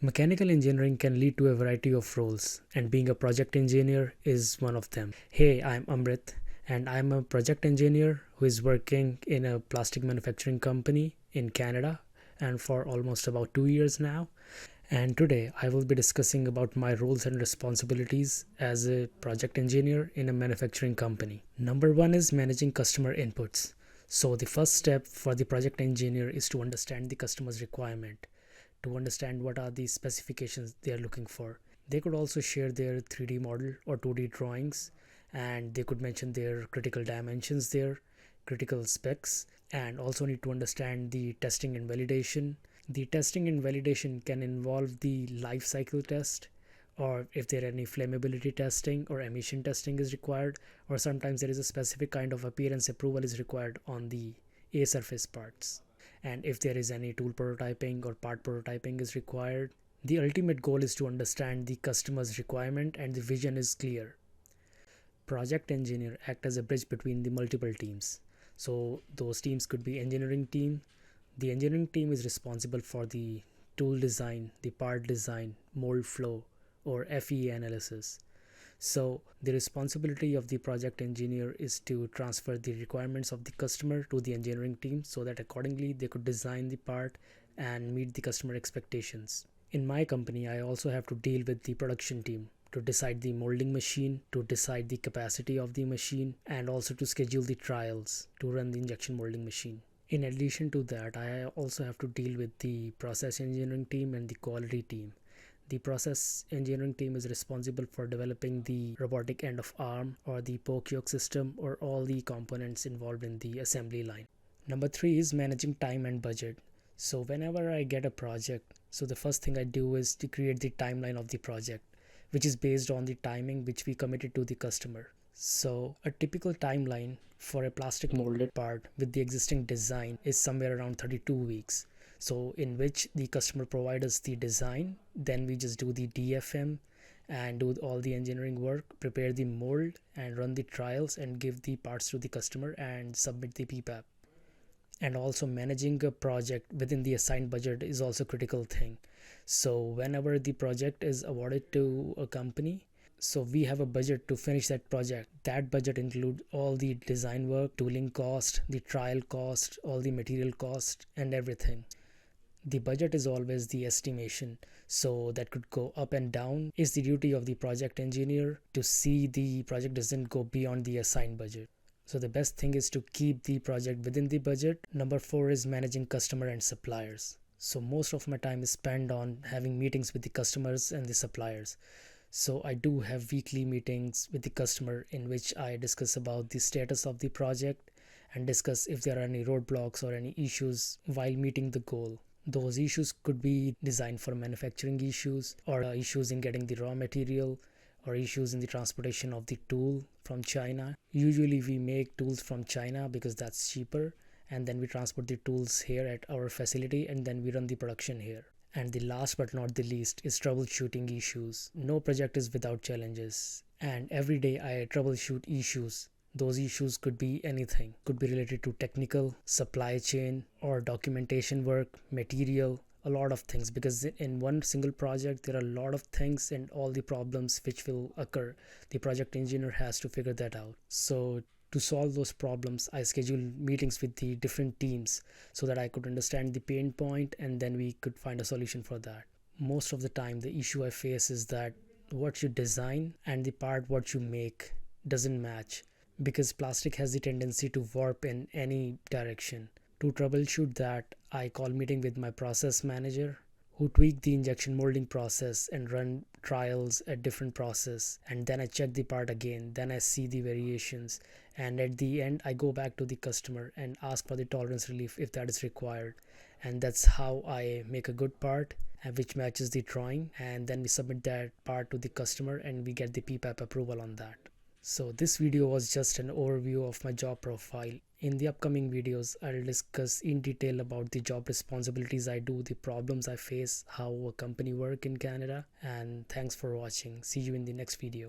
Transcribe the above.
Mechanical engineering can lead to a variety of roles, and being a project engineer is one of them. Hey, I'm Amrit, and I'm a project engineer who is working in a plastic manufacturing company in Canada and for almost about 2 years now. And today I will be discussing about my roles and responsibilities as a project engineer in a manufacturing company. Number one is managing customer inputs. So the first step for the project engineer is to understand the customer's requirement, to understand what are the specifications they are looking for. They could also share their 3D model or 2D drawings, and they could mention their critical dimensions there, critical specs, and also need to understand the testing and validation. The testing and validation can involve the life cycle test, or if there are any flammability testing or emission testing is required, or sometimes there is a specific kind of appearance approval is required on the A surface parts. And if there is any tool prototyping or part prototyping is required, the ultimate goal is to understand the customer's requirement and the vision is clear. Project engineer act as a bridge between the multiple teams. So those teams could be engineering team. The engineering team is responsible for the tool design, the part design, mold flow, or FEA analysis. So the responsibility of the project engineer is to transfer the requirements of the customer to the engineering team so that accordingly they could design the part and meet the customer expectations. In my company, I also have to deal with the production team to decide the molding machine, to decide the capacity of the machine, and also to schedule the trials to run the injection molding machine. In addition to that, I also have to deal with the process engineering team and the quality team. The process engineering team is responsible for developing the robotic end of arm or the poke yoke system or all the components involved in the assembly line. Number three is managing time and budget. So whenever I get a project, so the first thing I do is to create the timeline of the project, which is based on the timing which we committed to the customer. So a typical timeline for a plastic molded part with the existing design is somewhere around 32 weeks. So in which the customer provides us the design, then we just do the DFM and do all the engineering work, prepare the mold and run the trials and give the parts to the customer and submit the PPAP. And also managing a project within the assigned budget is also a critical thing. So whenever the project is awarded to a company, so we have a budget to finish that project. That budget includes all the design work, tooling cost, the trial cost, all the material cost and everything. The budget is always the estimation, so that could go up and down. It's the duty of the project engineer to see the project doesn't go beyond the assigned budget. So the best thing is to keep the project within the budget. Number four is managing customer and suppliers. So most of my time is spent on having meetings with the customers and the suppliers. So I do have weekly meetings with the customer in which I discuss about the status of the project and discuss if there are any roadblocks or any issues while meeting the goal. Those issues could be designed for manufacturing issues or issues in getting the raw material or issues in the transportation of the tool from China. Usually we make tools from China because that's cheaper, and then we transport the tools here at our facility and then we run the production here. And the last but not the least is troubleshooting issues. No project is without challenges, and every day I troubleshoot issues. Those issues could be anything, could be related to technical, supply chain, or documentation work, material, a lot of things, because in one single project there are a lot of things and all the problems which will occur. The project engineer has to figure that out. So to solve those problems, I schedule meetings with the different teams so that I could understand the pain point and then we could find a solution for that. Most of the time the issue I face is that what you design and the part what you make doesn't match, because plastic has the tendency to warp in any direction. To troubleshoot that, I call meeting with my process manager who tweak the injection molding process and run trials at different process, and then I check the part again, then I see the variations, and at the end I go back to the customer and ask for the tolerance relief if that is required. And that's how I make a good part which matches the drawing, and then we submit that part to the customer and we get the PPAP approval on that. So this video was just an overview of my job profile. In the upcoming videos, I'll discuss in detail about the job responsibilities I do, the problems I face, how a company work in Canada, and thanks for watching. See you in the next video.